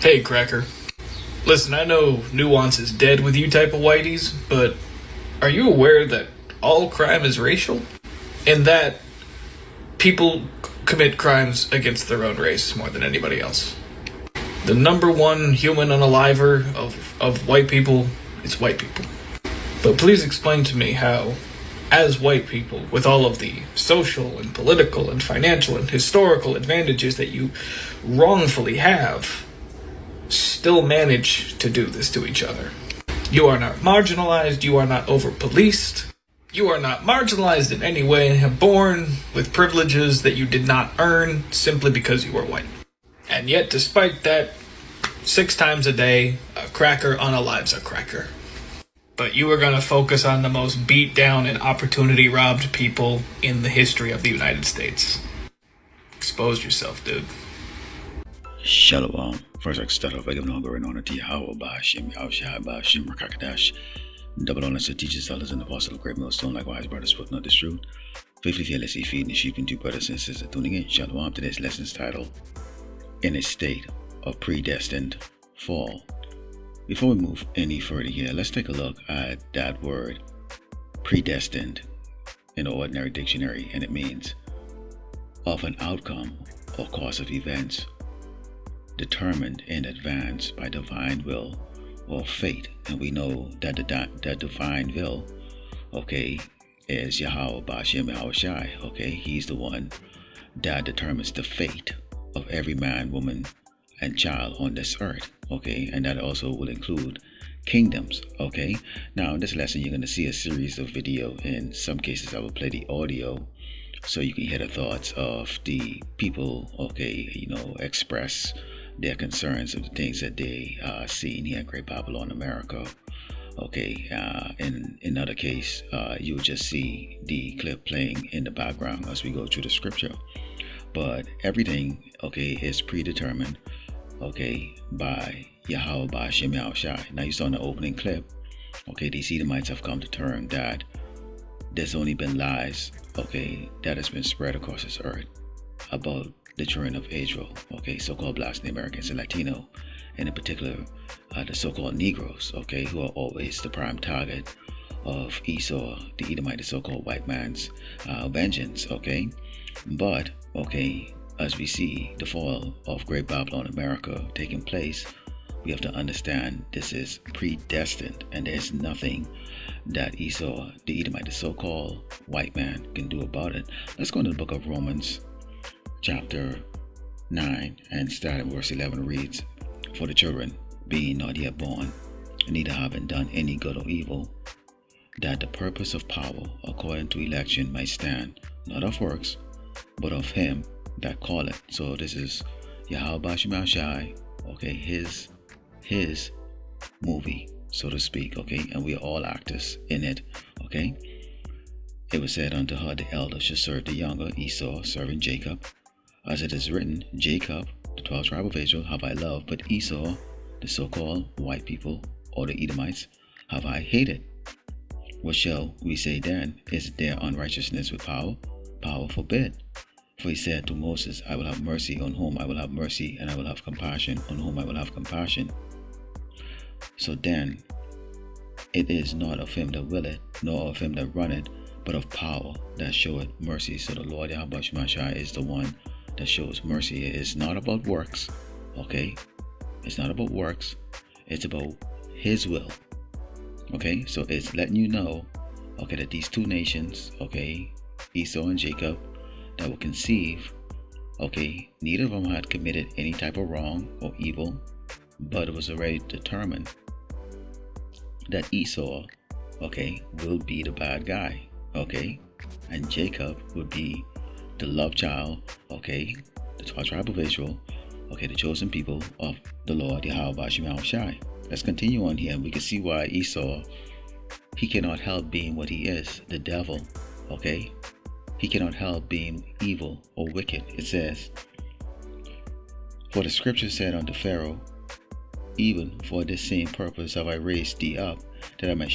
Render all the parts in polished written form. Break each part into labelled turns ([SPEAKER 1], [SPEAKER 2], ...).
[SPEAKER 1] Hey, Cracker. Listen, I know nuance is dead with you type of whiteys, but are you aware that all crime is racial? And that people commit crimes against their own race more than anybody else? The number one human unaliver of white people is white people. But please explain to me how, as white people, with all of the social and political and financial and historical advantages that you wrongfully have, still manage to do this to each other. You are not marginalized, you are not over-policed, you are not marginalized in any way, born with privileges that you did not earn simply because you were white. And yet, despite that, 6 times a day, a cracker unalives a cracker. But you are going to focus on the most beat down and opportunity robbed people in the history of the United States. Expose yourself, dude.
[SPEAKER 2] Shalom. First, I start off by giving all glory and honor to Yahweh, Ba'ashim, Yahushua, Ba'ashim, Rakakadash. Double honor to teachers, elders, and apostles of Great Millstone, likewise, brothers, spoke not this truth. Faithfully, fearlessly feeding the sheep and two brothers and sisters tuning in. Shalom. Today's lesson is titled, In a State of Predestined Fall. Before we move any further here, let's take a look at that word, predestined, in the ordinary dictionary, and it means of an outcome or course of events determined in advance by divine will or fate. And we know that that divine will, is Yahweh Ba'ashem Yahushai. He's the one that determines the fate of every man, woman, and child on this earth. And that also will include kingdoms. Now in this lesson, you're going to see a series of video. In some cases, I will play the audio so you can hear the thoughts of the people, express their concerns of the things that they are seeing here in Great Babylon, America. In other case, you'll just see the clip playing in the background as we go through the scripture. But everything, is predetermined, by Yahweh Ba'ashem Yahushai. Now you saw in the opening clip, these Edomites have come to term that there's only been lies, that has been spread across this earth about the children of Israel, so-called blacks and Americans and Latino, and in particular, the so-called Negroes, who are always the prime target of Esau, the Edomite, the so-called white man's vengeance, But, as we see the fall of Great Babylon, America taking place, we have to understand this is predestined, and there's nothing that Esau, the Edomite, the so-called white man, can do about it. Let's go into the book of Romans, chapter 9, and start at verse 11 reads, For the children, being not yet born, neither having done any good or evil, that the purpose of power according to election might stand, not of works, but of him that calleth. So this is Yahweh Ba'ashem Yahushai, his movie, so to speak, and we are all actors in it, It was said unto her, the elder should serve the younger, Esau serving Jacob. As it is written, Jacob, the 12th tribe of Israel, have I loved, but Esau, the so-called white people, or the Edomites, have I hated. What shall we say then? Is there unrighteousness with power? Power forbid. For he said to Moses, I will have mercy on whom I will have mercy, and I will have compassion on whom I will have compassion. So then, it is not of him that willeth, nor of him that runneth, but of power that showeth mercy. So the Lord Yahweh Shemashai is the one that shows mercy. It is not about works, It's not about works. It's about his will, So it's letting you know, that these two nations, Esau and Jacob, that will conceive, neither of them had committed any type of wrong or evil, but it was already determined that Esau, will be the bad guy, and Jacob would be the love child, the 12th tribe of Israel, the chosen people of the Lord Yahweh Ba'ashem Yahushai. Let's continue on here, and we can see why Esau, he cannot help being what he is, the devil, He cannot help being evil or wicked. It says, For the scripture said unto Pharaoh, Even for this same purpose have I raised thee up, that I might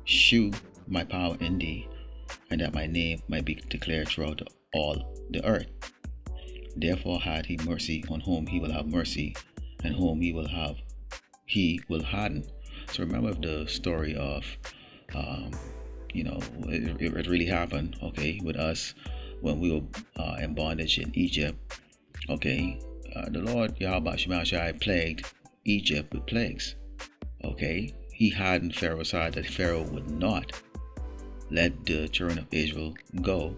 [SPEAKER 2] shew my power in thee, and that my name might be declared throughout all the earth. Therefore had he mercy on whom he will have mercy, and whom he will harden. So remember the story of, it really happened, okay, with us when we were in bondage in Egypt, okay. The Lord Yahweh Shemashai plagued Egypt with plagues, okay. He hardened Pharaoh's heart that Pharaoh would not let the children of Israel go,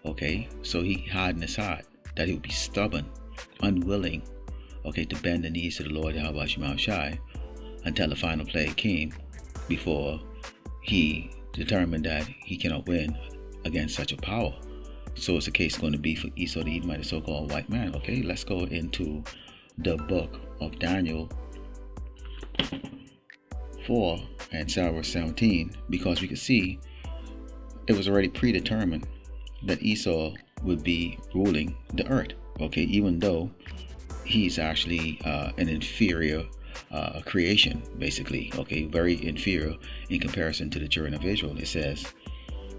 [SPEAKER 2] okay. So he hardened his heart that he would be stubborn, unwilling, okay, to bend the knees to the Lord Yahweh Shemashai until the final plague came, before he determined that he cannot win against such a power. So it's the case going to be for Esau the Edomite, the so-called white man. Okay, let's go into the book of Daniel 4 and verse 17, because we can see it was already predetermined that Esau would be ruling the earth. Okay, even though he's actually an inferior creation, basically. Okay, very inferior in comparison to the children of Israel. It says,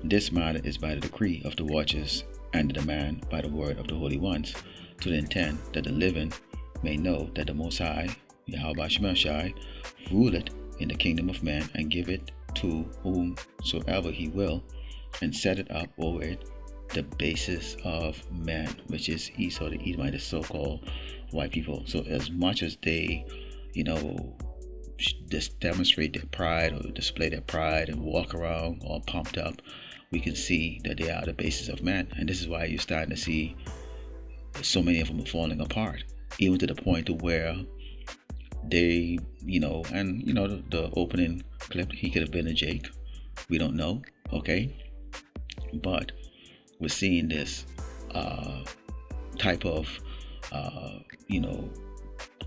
[SPEAKER 2] "This matter is by the decree of the watchers and the demand by the word of the holy ones, to the intent that the living may know that the Most High, Yahweh Shemashai, ruleth in the kingdom of man, and give it to whomsoever he will, and set it up over it the basis of man," which is Esau the Edomite, the so-called white people. So as much as they, just demonstrate their pride or display their pride and walk around all pumped up, we can see that they are the basis of man. And this is why you're starting to see so many of them are falling apart, even to the point to where they, the opening clip, he could have been a Jake. We don't know, okay? But we're seeing this type of,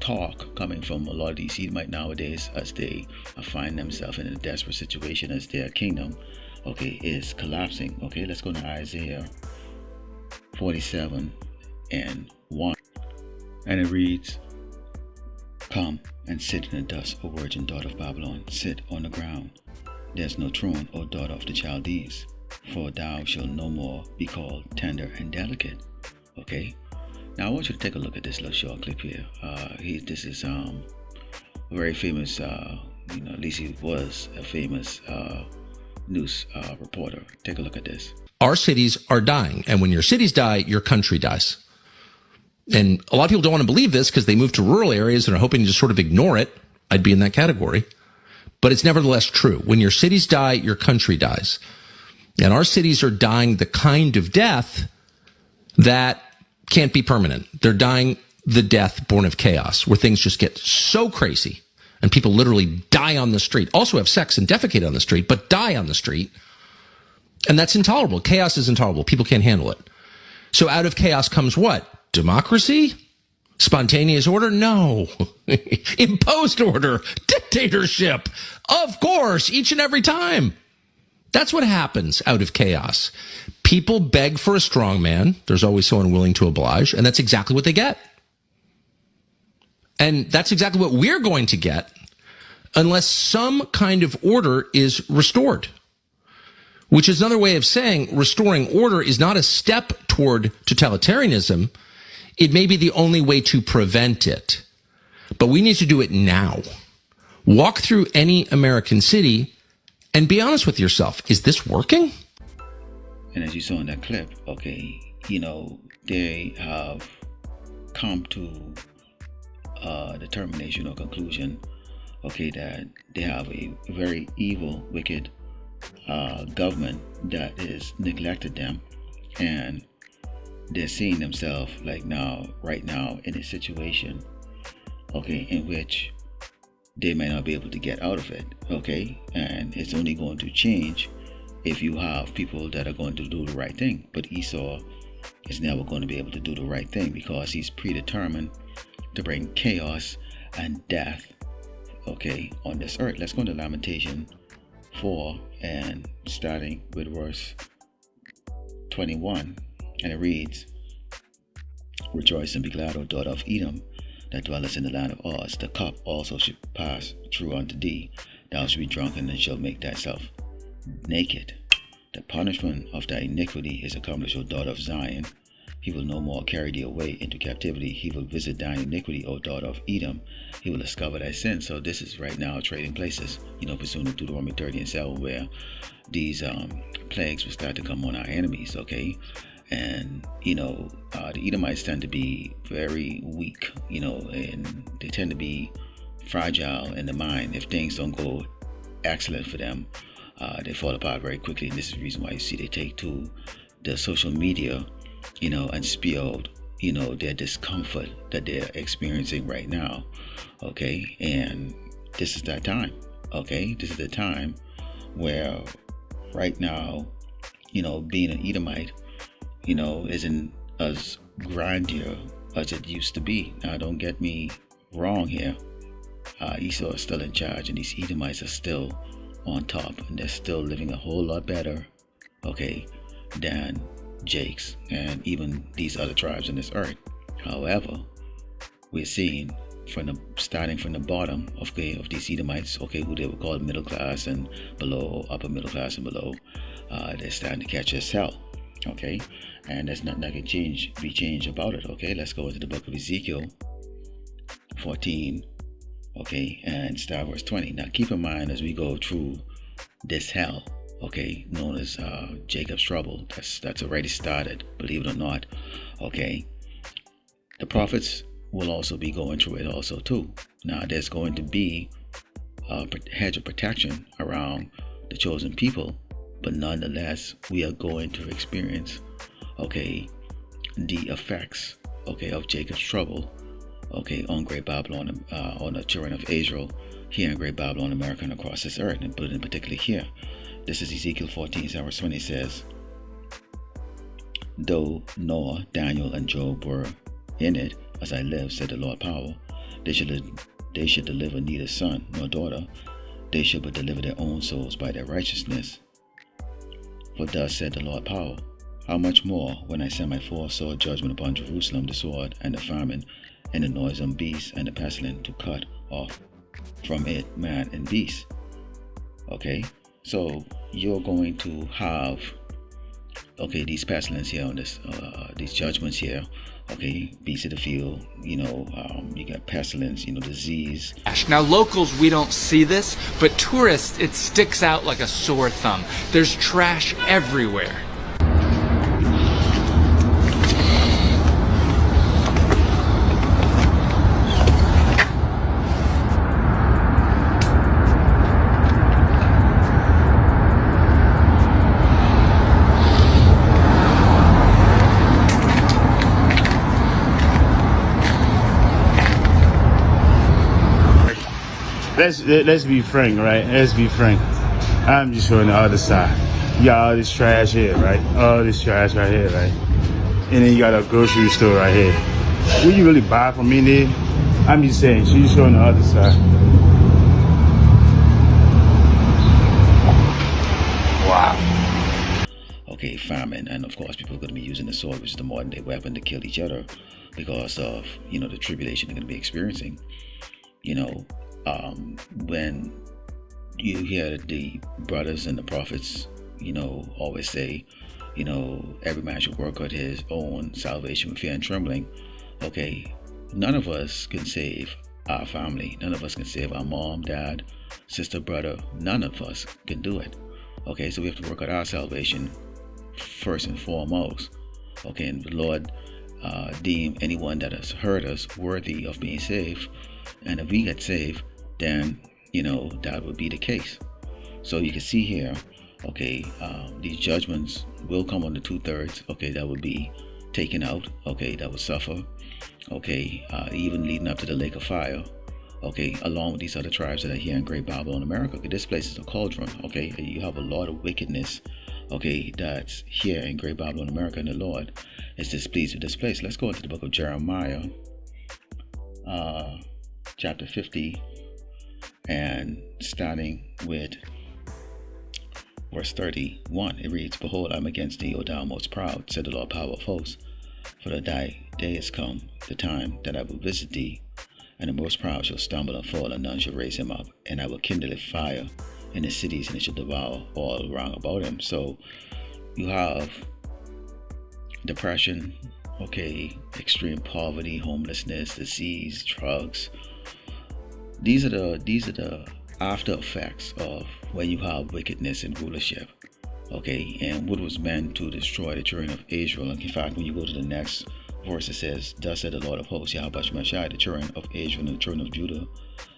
[SPEAKER 2] talk coming from a lot of these Edomite nowadays, as they find themselves in a desperate situation as their kingdom, okay, is collapsing. Okay, let's go to Isaiah 47 and 1. And it reads, "Come and sit in the dust, O virgin daughter of Babylon. Sit on the ground. There's no throne, O daughter of the Chaldees. For thou shalt no more be called tender and delicate." Okay. Now I want you to take a look at this little short clip here. This is a very famous, at least he was a famous news reporter. Take a look at this.
[SPEAKER 3] Our cities are dying. And when your cities die, your country dies. And a lot of people don't want to believe this because they move to rural areas and are hoping to just sort of ignore it. I'd be in that category. But it's nevertheless true. When your cities die, your country dies. And our cities are dying the kind of death that can't be permanent. They're dying the death born of chaos, where things just get so crazy and people literally die on the street. Also have sex and defecate on the street, but die on the street. And that's intolerable. Chaos is intolerable. People can't handle it. So out of chaos comes what? Democracy? Spontaneous order? No. Imposed order. Dictatorship. Of course, each and every time. That's what happens out of chaos. People beg for a strong man. There's always someone willing to oblige, and that's exactly what they get. And that's exactly what we're going to get unless some kind of order is restored, which is another way of saying restoring order is not a step toward totalitarianism. It may be the only way to prevent it, but we need to do it now. Walk through any American city and be honest with yourself. Is this working?
[SPEAKER 2] And as you saw in that clip, okay, they have come to a determination or conclusion, okay, that they have a very evil, wicked government that has neglected them, and they're seeing themselves right now in a situation, okay, in which they may not be able to get out of it, okay, and it's only going to change if you have people that are going to do the right thing. But Esau is never going to be able to do the right thing because he's predetermined to bring chaos and death, okay, on this earth. Let's go to Lamentation 4 and starting with verse 21, and it reads, "Rejoice and be glad, O daughter of Edom, that dwellest in the land of Uz. The cup also should pass through unto thee. Thou shalt be drunken and shalt make thyself naked. The punishment of thy iniquity is accomplished, O daughter of Zion. He will no more carry thee away into captivity. He will visit thine iniquity, O daughter of Edom. He will discover thy sin. So this is right now trading places, pursuant to Deuteronomy 30 and 7, where these plagues will start to come on our enemies, okay? And, the Edomites tend to be very weak, and they tend to be fragile in the mind. If things don't go excellent for them, they fall apart very quickly. And this is the reason why you see they take to the social media, and spew, their discomfort that they're experiencing right now, okay? And this is that time, okay? This is the time where right now, being an Edomite, isn't as grandeur as it used to be. Now, don't get me wrong here. Esau is still in charge, and these Edomites are still on top, and they're still living a whole lot better, okay, than Jake's and even these other tribes on this earth. However, we're seeing starting from the bottom of these Edomites, okay, who they would call middle class and below, upper middle class and below, they're starting to catch us hell, okay, and there's nothing that can be changed about it, okay. Let's go into the book of Ezekiel 14, okay, and start verse 20. Now keep in mind, as we go through this hell, okay, known as Jacob's trouble, that's already started, believe it or not, okay, the prophets will also be going through it also too. Now there's going to be a hedge of protection around the chosen people, but nonetheless we are going to experience, okay, the effects, okay, of Jacob's trouble, okay, on Great Babylon, on the children of Israel here in Great Babylon, America, and across this earth, and in particular here. This is Ezekiel 14, verse 20. Says, though Noah, Daniel, and Job were in it, as I live, said the Lord power, they should deliver neither son nor daughter. They should but deliver their own souls by their righteousness. For thus said the Lord power, how much more when I send my four-sword judgment upon Jerusalem, the sword and the famine and the noisome beast and the pestilence, to cut off from it man and beast. Okay, so you're going to have, okay, these pestilence here on this, these judgments here, okay, beasts of the field, you got pestilence, disease.
[SPEAKER 4] Now locals, we don't see this, but tourists, it sticks out like a sore thumb. There's trash everywhere.
[SPEAKER 5] Let's be frank, right? Let's be frank. I'm just on the other side. You got all this trash here, right? All this trash right here, right? And then you got a grocery store right here. Will you really buy from me there? I'm just saying, she's on the other side. Wow.
[SPEAKER 2] Okay, famine, and of course people are going to be using the sword, which is the modern day weapon, to kill each other because of, the tribulation they're going to be experiencing. When you hear the brothers and the prophets, always say, every man should work out his own salvation with fear and trembling. Okay, none of us can save our family. None of us can save our mom, dad, sister, brother. None of us can do it. Okay, so we have to work out our salvation first and foremost. Okay, and the Lord deem anyone that has hurt us worthy of being saved. And if we get saved, then that would be the case. So you can see here, okay, these judgments will come on the 2/3, okay, that would be taken out, okay, that would suffer, okay, even leading up to the lake of fire, okay, along with these other tribes that are here in Great Babylon, America. Okay, this place is a cauldron, okay, you have a lot of wickedness, okay, that's here in Great Babylon, America, and the Lord is displeased with this place. Let's go into the book of Jeremiah, chapter 50, and starting with verse 31, it reads, behold, I'm against thee, O thou most proud, said the Lord power of hosts, for thy day is come, the time that I will visit thee, and the most proud shall stumble and fall, and none shall raise him up, and I will kindle a fire in his cities, and it shall devour all round about him. So you have depression, okay, extreme poverty, homelessness, disease, drugs. These are the after effects of when you have wickedness in rulership. Okay, and what was meant to destroy the children of Israel. And in fact, when you go to the next verse, it says, "Thus said the Lord of hosts, Yahweh Shemashai, the children of Israel and the children of Judah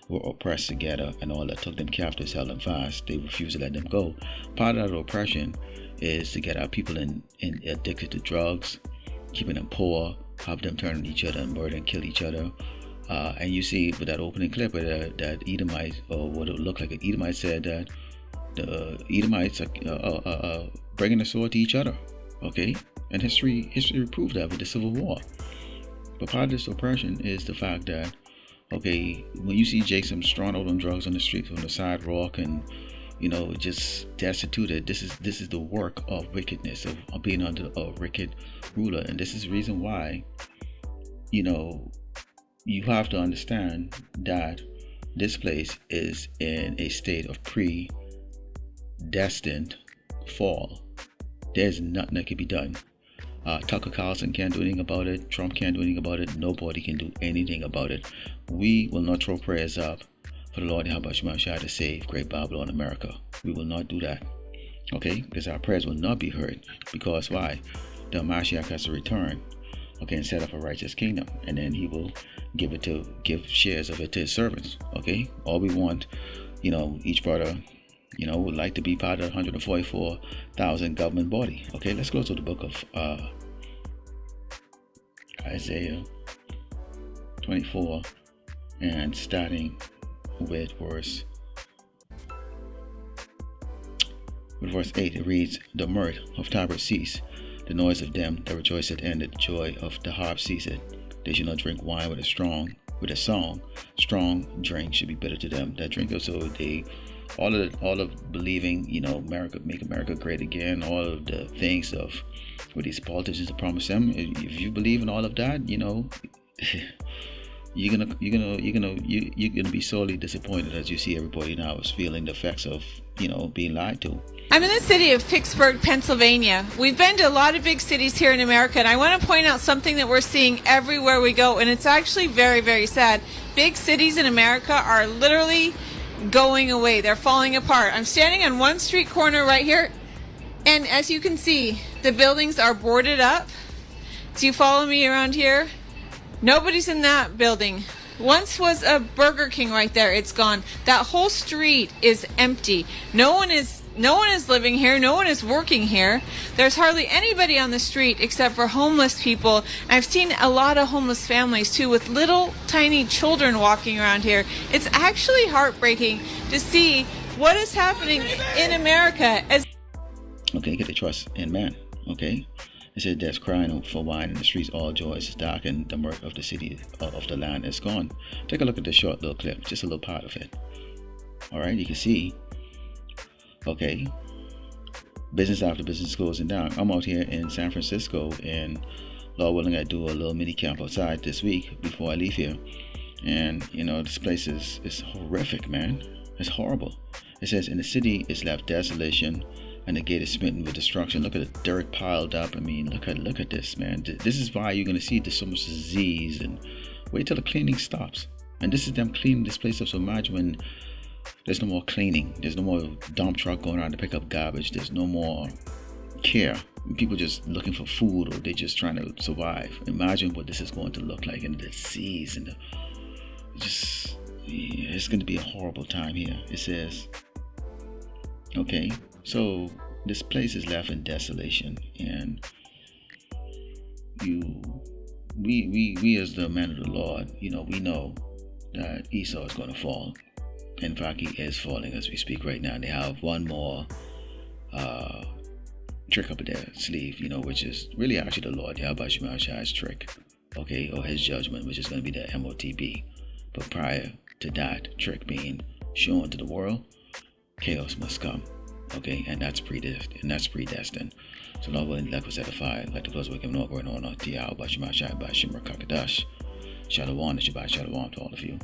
[SPEAKER 2] were oppressed together, and all that took them captives held them fast. They refused to let them go." Part of that oppression is to get our people in addicted to drugs, keeping them poor, have them turn on each other and murder and kill each other. And you see with that opening clip where that Edomite, or what it looked like an Edomite, said that the Edomites are bringing the sword to each other. Okay, and history proved that with the Civil War. But part of this oppression is the fact that, okay, when you see Jason strung out on drugs on the streets, on the sidewalk, and just destituted, this is the work of wickedness, of being under a wicked ruler. And this is the reason why, you have to understand that this place is in a state of predestined fall. There's nothing that can be done. Tucker Carlson can't do anything about it. Trump can't do anything about it. Nobody can do anything about it. We will not throw prayers up for the Lord Yahweh Shemashai to save Great Babylon, America. We will not do that. Okay? Because our prayers will not be heard. Because why? The Mashiach has to return. Okay, and set up a righteous kingdom, and then he will give shares of it to his servants. Okay, all we want, each brother, would like to be part of the 144,000 government body. Okay, let's go to the book of Isaiah 24, and starting with verse 8, it reads, "The mirth of Tyre cease, the noise of them that rejoice at end, the joy of the harp ceaseth. They shall not drink wine with a song. Strong drink should be bitter to them that drink it." So they, all of believing, America, make America great again, all of the things of what these politicians promise them. If you believe in all of that, you're gonna be sorely disappointed as you see everybody now is feeling the effects of being lied to.
[SPEAKER 6] I'm in the city of Pittsburgh, Pennsylvania. We've been to a lot of big cities here in America, and I want to point out something that we're seeing everywhere we go, and it's actually very, very sad. Big cities in America are literally going away. They're falling apart. I'm standing on one street corner right here, and as you can see, the buildings are boarded up. Do you follow me around here? Nobody's in that building. Once was a Burger King right there. It's gone. That whole street is empty. No one is living here. No one is working here. There's hardly anybody on the street except for homeless people. And I've seen a lot of homeless families too, with little tiny children walking around here. It's actually heartbreaking to see what is happening in America.
[SPEAKER 2] Okay, get the trust in man. Okay. It said, "There's crying for wine in the streets, all joy is dark, and the mirth of the city of the land is gone." Take a look at this short little clip, just a little part of it. All right, you can see, okay, business after business closing down. I'm out here in San Francisco, and Lord willing, I do a little mini camp outside this week before I leave here. And, this place is horrific, man. It's horrible. It says, "In the city is left desolation, and the gate is smitten with destruction." Look at the dirt piled up. I mean, look at this, man. This is why you're gonna see there's so much disease. And wait till the cleaning stops. And this is them cleaning this place up. So imagine when there's no more cleaning, there's no more dump truck going around to pick up garbage, there's no more care. People just looking for food, or they're just trying to survive. Imagine what this is going to look like, and the disease, and it's going to be a horrible time here. It says, okay, so this place is left in desolation, and we as the men of the Lord, we know that Esau is going to fall. In fact, he is falling as we speak right now. They have one more trick up their sleeve, which is really actually the Lord Yahweh Shemashai's trick, okay, or his judgment, which is going to be the MOTB. But prior to that trick being shown to the world, chaos must come. Okay, and that's predestined. So Lord willing, like was edified, like the close wicked not going on, Tiao, Bashimashai, Bashimra Kakadash. Shalom, Shabbat Shalom to all of you.